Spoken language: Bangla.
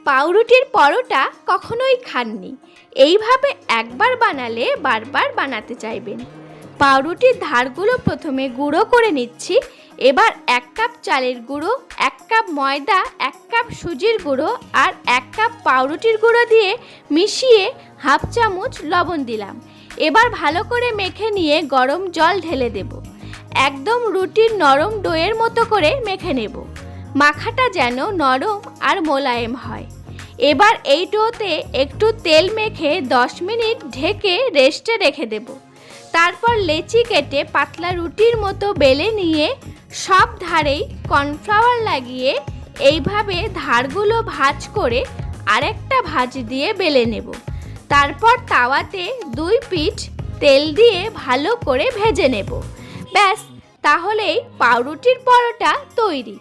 পাউরুটির পরোটা কখনোই খাননি, এইভাবে একবার বানালে বারবার বানাতে চাইবেন। পাউরুটির ধারগুলো প্রথমে গুঁড়ো করে নিচ্ছি। এবার 1 কাপ চালের গুঁড়ো, 1 কাপ ময়দা, 1 কাপ সুজির গুঁড়ো আর 1 কাপ পাউরুটির গুঁড়ো দিয়ে মিশিয়ে হাফ চামচ লবণ দিলাম। এবার ভালো করে মেখে নিয়ে গরম জল ঢেলে দেব। একদম রুটির নরম ডোয়ের মতো করে মেখে নেব। মাখাটা যেন নরম আর মোলায়েম হয়। এবার এই ডোতে একটু তেল মেখে 10 মিনিট ঢেকে রেস্টে রেখে দেব। তারপর লেচি কেটে পাতলা রুটির মতো বেলে নিয়ে সব ধারেই কর্নফ্লাওয়ার লাগিয়ে এইভাবে ধারগুলো ভাঁজ করে আরেকটা ভাঁজ দিয়ে বেলে নেব। তারপর তাওয়াতে 2 পিঠ তেল দিয়ে ভালো করে ভেজে নেব। ব্যাস, তাহলেই পাউরুটির পরোটা তৈরি।